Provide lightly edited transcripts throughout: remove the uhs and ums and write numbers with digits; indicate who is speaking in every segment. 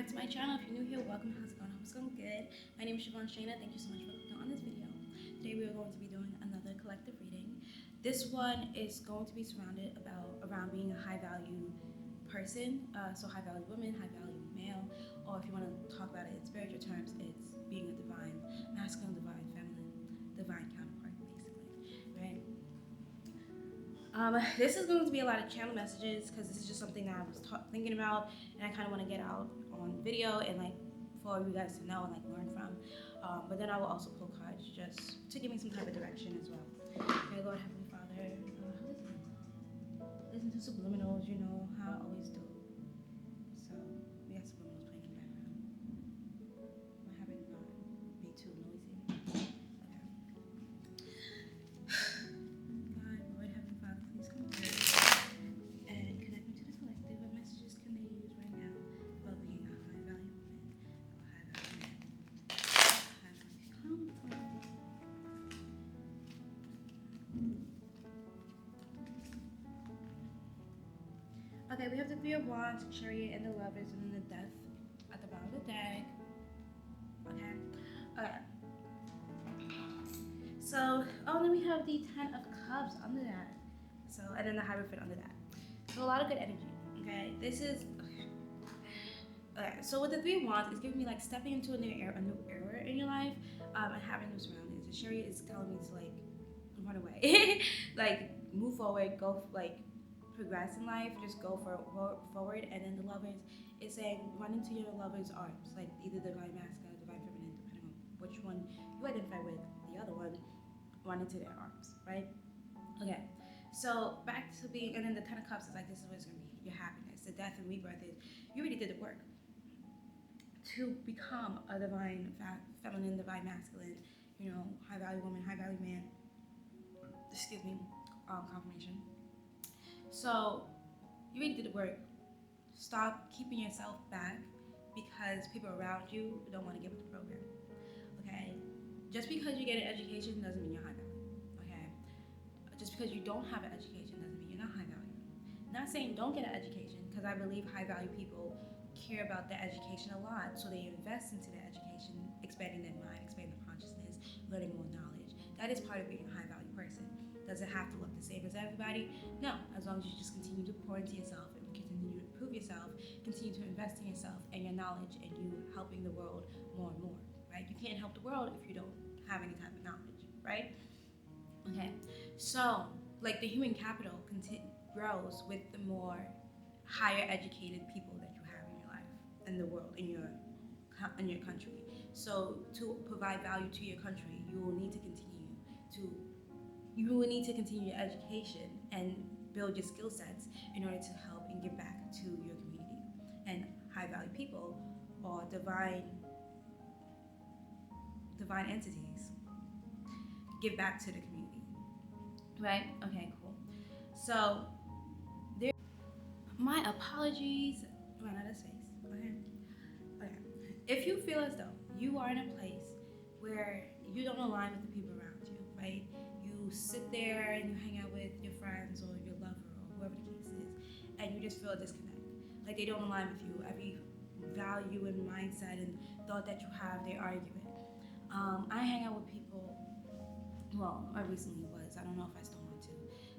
Speaker 1: back to my channel. If you're new here, welcome. How's it going? I hope it's going good. My name is CHARVAUNSHANA. Thank you so much for clicking on this video. Today we are going to be doing another collective reading. This one is going to be surrounded around being a high value person. So high value woman, high value male, or if you want to talk about it in spiritual terms, it's being a divine masculine, divine feminine, divine counterpart, basically, right? This is going to be a lot of channel messages because this is just something that I was thinking about, and I kind of want to get out on video and like for you guys to know and like learn from. But then I will also pull cards just to give me some type of direction as well. Okay, Lord Heavenly Father, listen to subliminals, you know how I always do. So we got subliminals playing in the background. I have it not be too noisy. Okay. God, Lord Heavenly Father, please come through and connect me to the collective. What messages can they use right now about being a high value woman or high value man? High value. Come through. Okay, we have the Three of Wands, Chariot, and the Lovers, and then the Death at the bottom of the deck. Okay. Okay. So, then we have the Ten of Cups under that. So, and then the Hierophant under that. So, a lot of good energy. Okay. This is. Okay. So, with the Three of Wands, it's giving me like stepping into a new era in your life, and having new surroundings. The Chariot is telling me to like run away, like move forward, go like. Progress in life, just go forward. And then the Lovers is saying run into your lover's arms, like either divine masculine, divine feminine, depending on which one you identify with. The other one, run into their arms, right? Okay, so back to being, and then the Ten of Cups is like, this is what it's gonna be, your happiness. The Death and Rebirth is you already did the work to become a divine feminine, divine masculine, you know, high value woman, high value man. Excuse me, confirmation. So, you already did the work. Stop keeping yourself back because people around you don't want to get with the program. Okay? Just because you get an education doesn't mean you're high value. Okay? Just because you don't have an education doesn't mean you're not high value. Not saying don't get an education, because I believe high value people care about their education a lot, so they invest into their education, expanding their mind, expanding their consciousness, learning more knowledge. That is part of being a high value person. Does it have to look the same as everybody? No, as long as you just continue to pour into yourself and continue to improve yourself, continue to invest in yourself and your knowledge, and you helping the world more and more, right? You can't help the world if you don't have any type of knowledge, right? Okay, so like the human capital grows with the more higher educated people that you have in your life, in the world, in your country. So to provide value to your country, you will need to continue your education and build your skill sets in order to help and give back to your community. And high value people or divine entities give back to the community. Right? Okay, cool. So my apologies, ran out of space. Okay. If you feel as though you are in a place where you don't align with the people around you, right? You sit there and you hang out with your friends or your lover or whoever the case is, and you just feel a disconnect. Like they don't align with you. Every value and mindset and thought that you have, they argue it. I hang out with people, well, I recently was, I don't know if I still want to,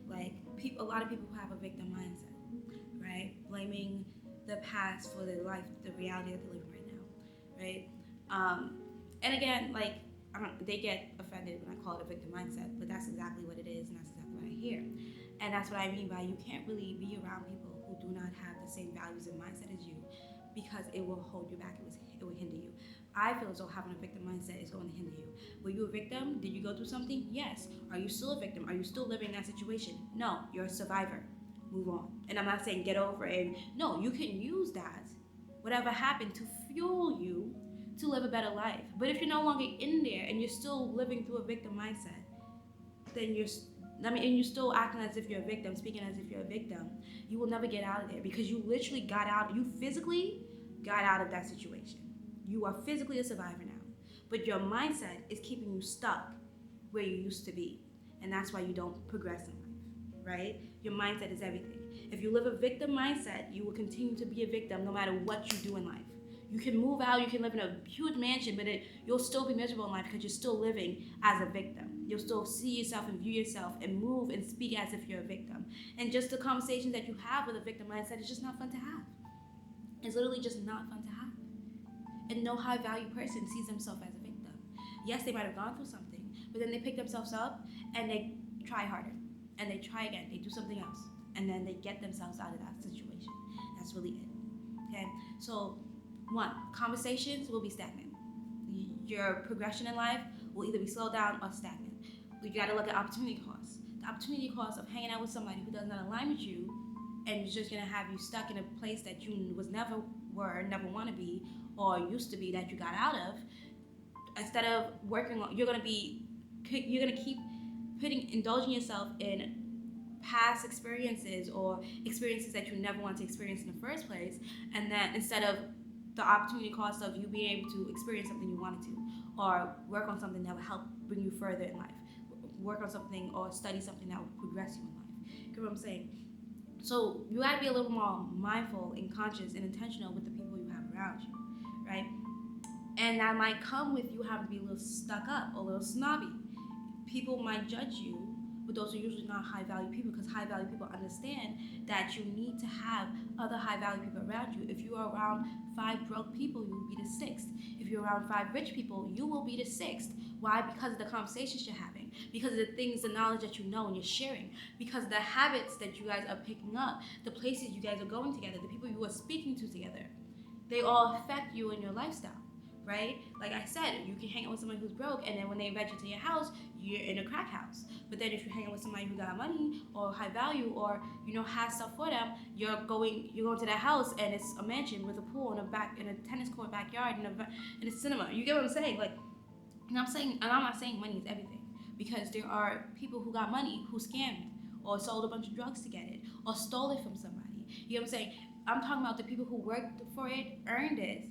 Speaker 1: like a lot of people who have a victim mindset, right? Blaming the past for the life, the reality that they're living right now, right? And again, like, they get offended when I call it a victim mindset, but that's exactly what it is, and that's exactly what I hear. And that's what I mean by you can't really be around people who do not have the same values and mindset as you, because it will hold you back, it will hinder you. I feel as though having a victim mindset is going to hinder you. Were you a victim? Did you go through something? Yes. Are you still a victim? Are you still living in that situation? No, you're a survivor. Move on. And I'm not saying get over it. No, you can use that, whatever happened, to fuel you to live a better life. But if you're no longer in there and you're still living through a victim mindset, then and you're still acting as if you're a victim, speaking as if you're a victim, you will never get out of there, because you literally you physically got out of that situation. You are physically a survivor now, but your mindset is keeping you stuck where you used to be, and that's why you don't progress in life, right? Your mindset is everything. If you live a victim mindset, you will continue to be a victim no matter what you do in life. You can move out, you can live in a huge mansion, but you'll still be miserable in life because you're still living as a victim. You'll still see yourself and view yourself and move and speak as if you're a victim. And just the conversations that you have with a victim mindset is just not fun to have. It's literally just not fun to have. And no high value person sees themselves as a victim. Yes, they might have gone through something, but then they pick themselves up and they try harder. And they try again, they do something else. And then they get themselves out of that situation. That's really it. Okay? So, 1, conversations will be stagnant. Your progression in life will either be slowed down or stagnant. You gotta look at opportunity costs. The opportunity cost of hanging out with somebody who does not align with you and is just gonna have you stuck in a place that you never want to be, or used to be that you got out of. Instead of working on, you're gonna keep indulging yourself in past experiences or experiences that you never want to experience in the first place, and then instead of the opportunity cost of you being able to experience something you wanted to, or work on something that will help bring you further in life, work on something or study something that will progress you in life. You know what I'm saying? So you gotta be a little more mindful and conscious and intentional with the people you have around you, right? And that might come with you having to be a little stuck up, a little snobby. People might judge you, but those are usually not high value people, because high value people understand that you need to have other high value people around you. If you are around 5 broke people, you will be the 6th. If you're around 5 rich people, you will be the 6th. Why? Because of the conversations you're having, because of the things, the knowledge that you know and you're sharing, because of the habits that you guys are picking up, the places you guys are going together, the people you are speaking to together. They all affect you and your lifestyle. Right? Like I said, you can hang out with somebody who's broke, and then when they invite you to your house, you're in a crack house. But then if you hang out with somebody who got money or high value, or has stuff for them, you're going to that house and it's a mansion with a pool and a tennis court backyard and a cinema. You get what I'm saying? Like, and I'm not saying money is everything, because there are people who got money who scammed or sold a bunch of drugs to get it or stole it from somebody. You know what I'm saying? I'm talking about the people who worked for it, earned it,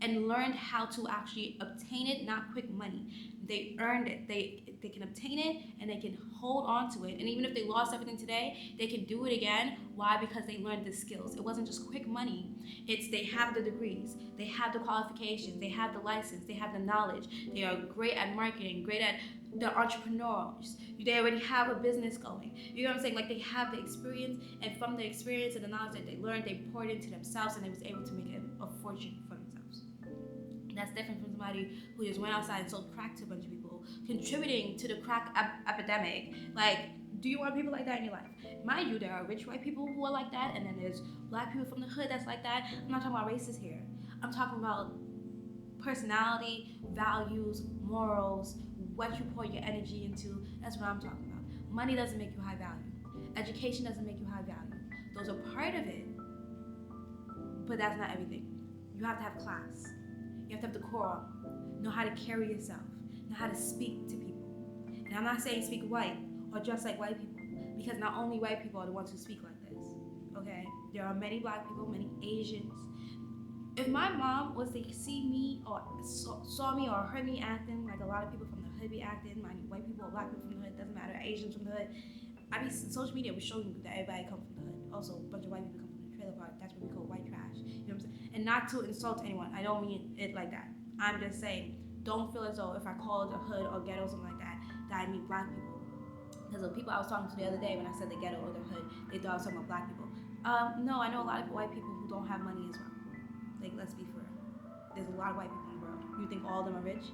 Speaker 1: and learned how to actually obtain it, not quick money. They earned it. They can obtain it and they can hold on to it. And even if they lost everything today, they can do it again. Why? Because they learned the skills. It wasn't just quick money. It's they have the degrees, they have the qualifications, they have the license, they have the knowledge. They are great at marketing, great at the entrepreneurs. They already have a business going. You know what I'm saying? Like, they have the experience, and from the experience and the knowledge that they learned, they poured into themselves, and they was able to make a fortune for themselves. That's different from somebody who just went outside and sold crack to a bunch of people, contributing to the crack epidemic. Like, do you want people like that in your life? Mind you, there are rich white people who are like that, and then there's black people from the hood that's like that. I'm not talking about races here. I'm talking about personality, values, morals, what you pour your energy into. That's what I'm talking about. Money doesn't make you high value. Education doesn't make you high value. Those are part of it, but that's not everything. You have to have class. You have to have decorum, know how to carry yourself, know how to speak to people. And I'm not saying speak white or just like white people, because not only white people are the ones who speak like this, okay? There are many black people, many Asians. If my mom was to see me or saw me or heard me acting like a lot of people from the hood be acting, white people or black people from the hood, doesn't matter, Asians from the hood, social media was showing that everybody comes from the hood. Also, a bunch of white people come from the trailer park. That's what we call white trash. You know what I'm saying? And not to insult anyone. I don't mean it like that. I'm just saying, don't feel as though if I called a hood or ghetto or something like that, that I mean black people. Because the people I was talking to the other day when I said the ghetto or the hood, they thought I was talking about black people. No, I know a lot of white people who don't have money as well. Like, let's be for real. There's a lot of white people in the world. You think all of them are rich?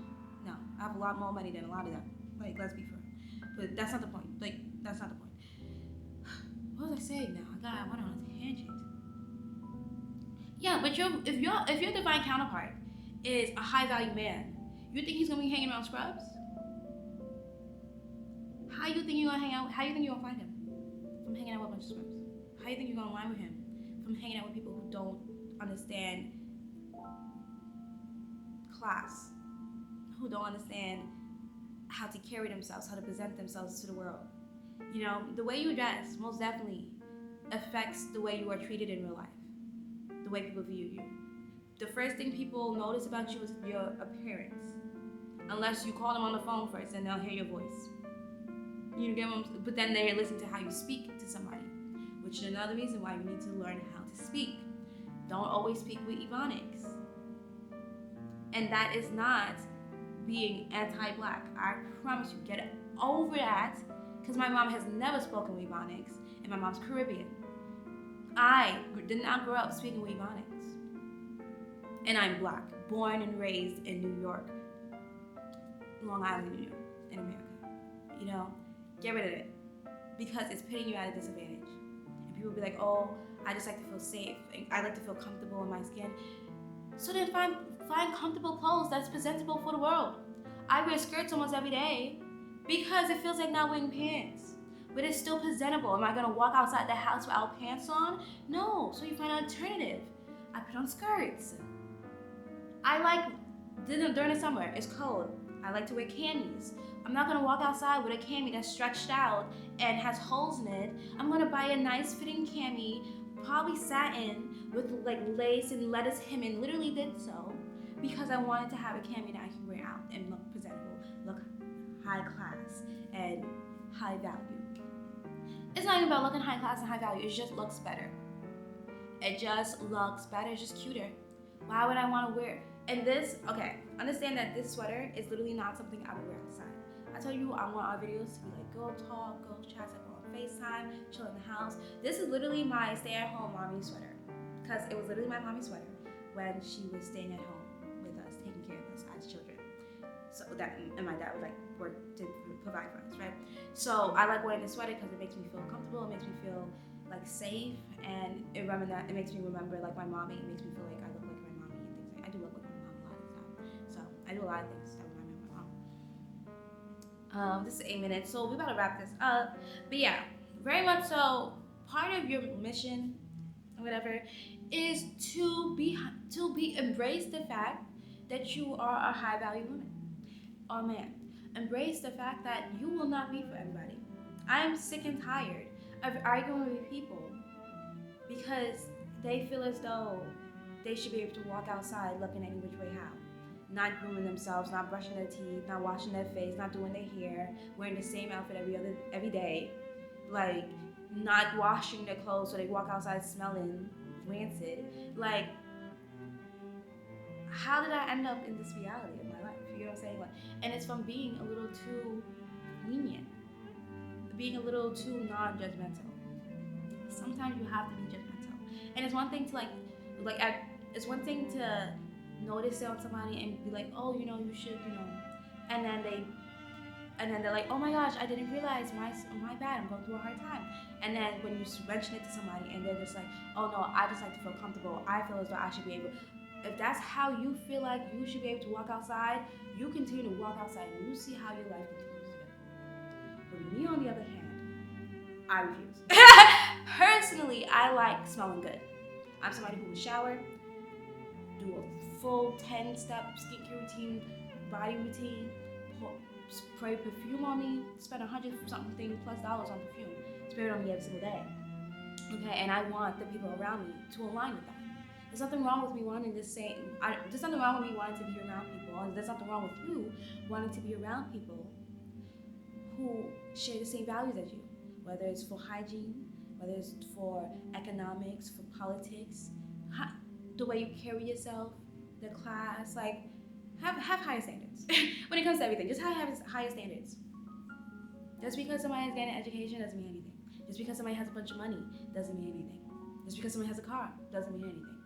Speaker 1: No, I have a lot more money than a lot of them. Like, let's be for real. But that's not the point. Like, that's not the point. What was I saying now? I went on a tangent. Yeah, but if your divine counterpart is a high value man, you think he's gonna be hanging around scrubs? How you think you're gonna hang out? How you think you're gonna find him? From hanging out with a bunch of scrubs. How you think you're gonna align with him? From hanging out with people who don't understand class, who don't understand how to carry themselves, how to present themselves to the world. You know, the way you dress most definitely affects the way you are treated in real life, the way people view you. The first thing people notice about you is your appearance, unless you call them on the phone first and they'll hear your voice. You get what I'm saying? But then they listen to how you speak to somebody, which is another reason why you need to learn how to speak. Don't always speak with ebonics. And that is not being anti-black. I promise you, get over that, because my mom has never spoken Ebonics, and my mom's Caribbean. I did not grow up speaking Ebonics. And I'm black, born and raised in New York, Long Island, New York, in America. Get rid of it, because it's putting you at a disadvantage. And people will be like, oh, I just like to feel safe. I like to feel comfortable in my skin. So then find comfortable clothes that's presentable for the world. I wear skirts almost every day because it feels like not wearing pants, but it's still presentable. Am I gonna walk outside the house without pants on? No, so you find an alternative. I put on skirts. I like, during the summer, it's cold. I like to wear camis. I'm not gonna walk outside with a cami that's stretched out and has holes in it. I'm gonna buy a nice fitting cami, probably satin, with like lace and lettuce hemming. Literally did so because I wanted to have a cami that I can wear out and look presentable, look high class and high value. It's not even about looking high class and high value. It just looks better. It just looks better. It's just cuter. Why would I want to wear? And this, okay, understand that this sweater is literally not something I would wear outside. I tell you, I want our videos to be like, go talk, go chat, go on FaceTime, chill in the house. This is literally my stay-at-home mommy sweater, because it was literally my mommy sweater when she was staying at home with us, taking care of us as children. So that, and my dad would like work to provide for us, right? So I like wearing this sweater because it makes me feel comfortable. It makes me feel like safe, and it makes me remember like my mommy. It makes me feel like I look like my mommy and things. I do look like my mom a lot of the time. So I do a lot of things that remind me of my mom. This is 8 minutes, so we're about to wrap this up. But yeah, very much so. Part of your mission, or whatever, is to embrace the fact that you are a high value woman or man. Embrace the fact that you will not be for everybody. I am sick and tired of arguing with people because they feel as though they should be able to walk outside looking any which way how. Not grooming themselves, not brushing their teeth, not washing their face, not doing their hair, wearing the same outfit every day, like not washing their clothes so they walk outside smelling rancid. Like, how did I end up in this reality of my life? You know what I'm saying? Like, and it's from being a little too lenient, being a little too non-judgmental. Sometimes you have to be judgmental, and it's one thing to it's one thing to notice it on somebody and be like, oh, you should, and then they're like, oh my gosh, I didn't realize, my bad, I'm going through a hard time. And then when you mention it to somebody and they're just like, oh no, I just like to feel comfortable. I feel as though I should be able. If that's how you feel like you should be able to walk outside, you continue to walk outside and you see how your life continues to go. But me, on the other hand, I refuse. Personally, I like smelling good. I'm somebody who will shower, do a full 10-step skincare routine, body routine, spray perfume on me, spend $100-something+ on perfume, spray it on me every single day. Okay, and I want the people around me to align with that. There's nothing wrong with me wanting to say, there's nothing wrong with me wanting to be around people, and there's nothing wrong with you wanting to be around people who share the same values as you, whether it's for hygiene, whether it's for economics, for politics, the way you carry yourself, the class, like, have higher standards. When it comes to everything, just have higher standards. Just because somebody has gotten an education doesn't mean anything. Just because somebody has a bunch of money doesn't mean anything. Just because somebody has a car doesn't mean anything.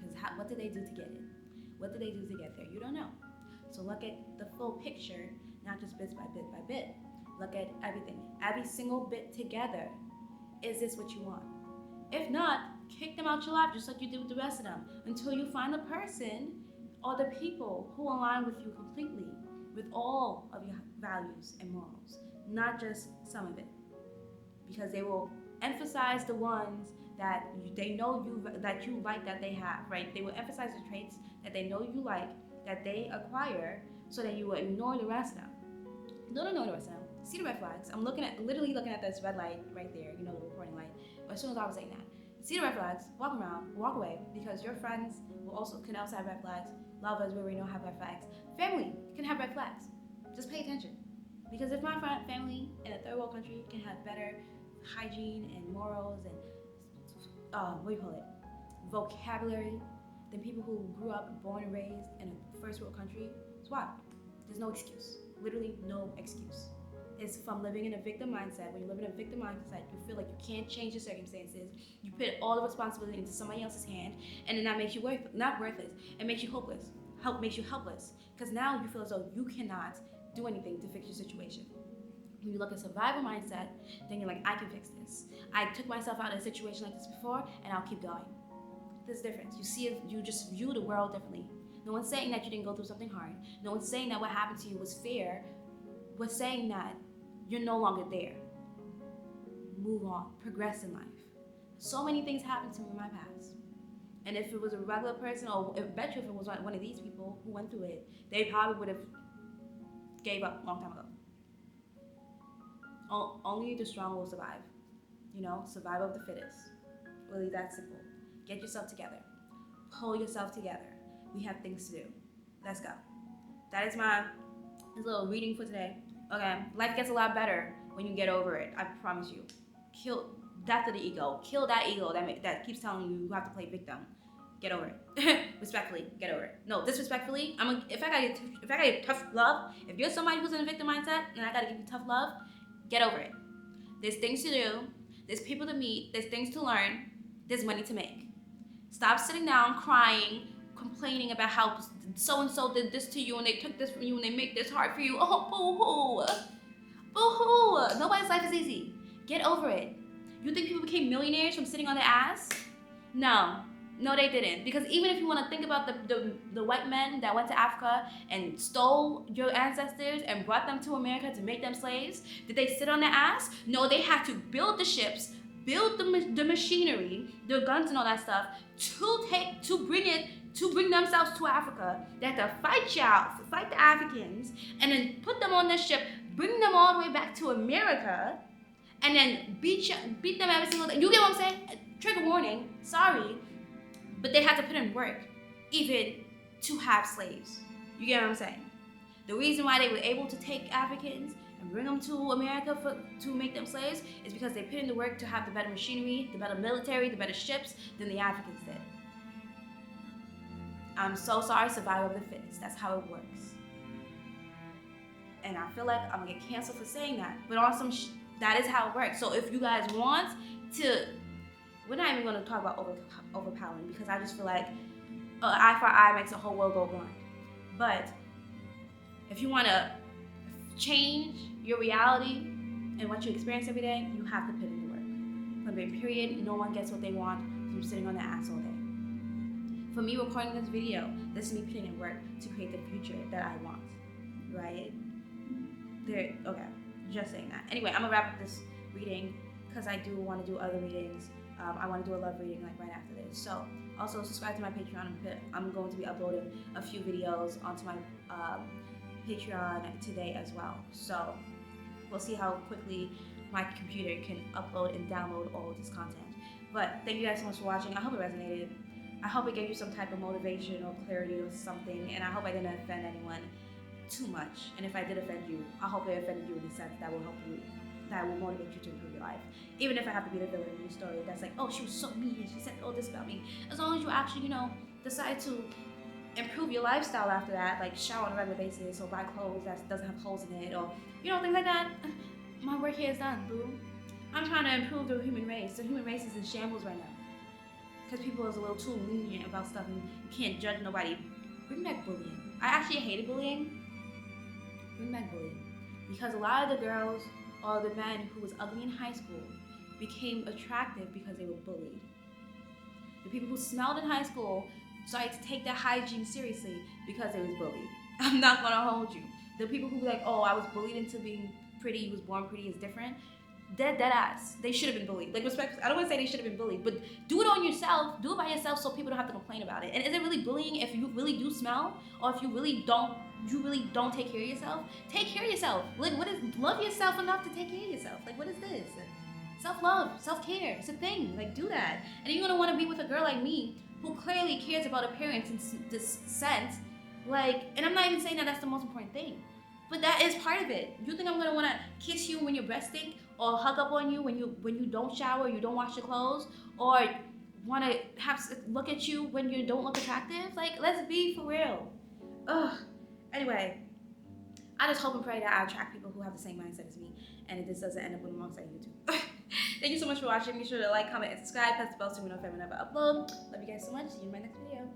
Speaker 1: Because what did they do to get it? What did they do to get there? You don't know. So look at the full picture, not just bit by bit by bit. Look at everything, every single bit together. Is this what you want? If not, kick them out your life just like you did with the rest of them, until you find the person or the people who align with you completely, with all of your values and morals, not just some of it. Because they will emphasize the ones that they know that you like, that they have, right? They will emphasize the traits that they know you like, that they acquire, so that you will ignore the rest of them. Don't ignore the rest of them. See the red flags. I'm literally looking at this red light right there, the recording light. As soon as I was saying that, see the red flags, walk around, walk away, because your friends can also have red flags. Lovers, we already know, have red flags. Family can have red flags. Just pay attention. Because if my family in a third world country can have better hygiene and morals and vocabulary, than people who grew up, born and raised in a first world country. It's wild. There's no excuse. Literally no excuse. It's from living in a victim mindset. When you live in a victim mindset, you feel like you can't change the circumstances. You put all the responsibility into somebody else's hand, and then that makes you not worthless. It makes you hopeless. Makes you helpless. Because now you feel as though you cannot do anything to fix your situation. When you look at survival mindset, then you're like, I can fix this. I took myself out of a situation like this before, and I'll keep going. There's a difference. You just view the world differently. No one's saying that you didn't go through something hard. No one's saying that what happened to you was fair. We're saying that you're no longer there. Move on. Progress in life. So many things happened to me in my past. And if it was a regular person, or I bet you if it was one of these people who went through it, they probably would have gave up a long time ago. Only the strong will survive. Survival of the fittest. Really that simple. Get yourself together. Pull yourself together. We have things to do. Let's go. That is my little reading for today. Okay, life gets a lot better when you get over it. I promise you. Kill death of the ego. Kill that ego that keeps telling you have to play victim. Get over it. Respectfully, get over it. No, disrespectfully. If I gotta give tough love, if you're somebody who's in a victim mindset and I gotta give you tough love, get over it. There's things to do. There's people to meet. There's things to learn. There's money to make. Stop sitting down crying, complaining about how so-and-so did this to you and they took this from you and they make this hard for you. Oh, boo-hoo. Boo-hoo. Nobody's life is easy. Get over it. You think people became millionaires from sitting on their ass? No, they didn't. Because even if you want to think about the white men that went to Africa and stole your ancestors and brought them to America to make them slaves, did they sit on their ass? No, they had to build the ships, build the machinery, the guns and all that stuff to bring themselves to Africa. They had to fight the Africans, and then put them on the ship, bring them all the way back to America, and then beat them every single day. You get what I'm saying? Trigger warning, sorry, but they had to put in work even to have slaves. You get what I'm saying? The reason why they were able to take Africans and bring them to America to make them slaves is because they put in the work to have the better machinery, the better military, the better ships than the Africans did. I'm so sorry, survival of the fittest. That's how it works. And I feel like I'm gonna get canceled for saying that, but on some that is how it works. So if you guys want to, we're not even gonna talk about overpowering, because I just feel like eye for eye makes the whole world go blind. But if you wanna change your reality and what you experience every day, you have to put in the work. From a period, no one gets what they want from sitting on their ass all day. For me recording this video, this is me putting in work to create the future that I want, right? Okay, just saying that. Anyway, I'm gonna wrap up this reading because I do want to do other readings. I want to do a love reading like right after this. So also subscribe to my Patreon. I'm going to be uploading a few videos onto my Patreon today as well. So we'll see how quickly my computer can upload and download all of this content. But thank you guys so much for watching. I hope it resonated. I hope it gave you some type of motivation or clarity or something, and I hope I didn't offend anyone too much. And if I did offend you, I hope it offended you in the sense that will help you, that will motivate you to improve your life. Even if I have to be the villain in your story, that's like, oh, she was so mean and she said all this about me. As long as you actually, decide to improve your lifestyle after that, like shower on a regular basis or buy clothes that doesn't have holes in it, or things like that. My work here is done, boo. I'm trying to improve the human race. The human race is in shambles right now. Because people is a little too lenient about stuff and you can't judge nobody. Bring back bullying. I actually hated bullying. Bring back bullying. Because a lot of the girls or the men who was ugly in high school became attractive because they were bullied. The people who smelled in high school started to take their hygiene seriously because they was bullied. I'm not gonna hold you. The people who were like, oh, I was bullied into being pretty, you was born pretty is different. Dead ass. They should have been bullied. Like, respect. I don't want to say they should have been bullied, but do it on yourself. Do it by yourself so people don't have to complain about it. And is it really bullying if you really do smell, or if you really don't take care of yourself? Take care of yourself. Like, love yourself enough to take care of yourself? Like, what is this? Self-love, self-care. It's a thing. Like, do that. And you're gonna want to be with a girl like me who clearly cares about appearance in this sense. Like, and I'm not even saying that that's the most important thing, but that is part of it. You think I'm gonna want to kiss you when your breasts stink, or hug up on you when you don't shower, you don't wash your clothes, or want to look at you when you don't look attractive. Like, let's be for real. Ugh. Anyway, I just hope and pray that I attract people who have the same mindset as me, and it just doesn't end up with alongside YouTube. Thank you so much for watching. Be sure to like, comment, and subscribe. Press the bell so you know if I ever upload. Love you guys so much. See you in my next video.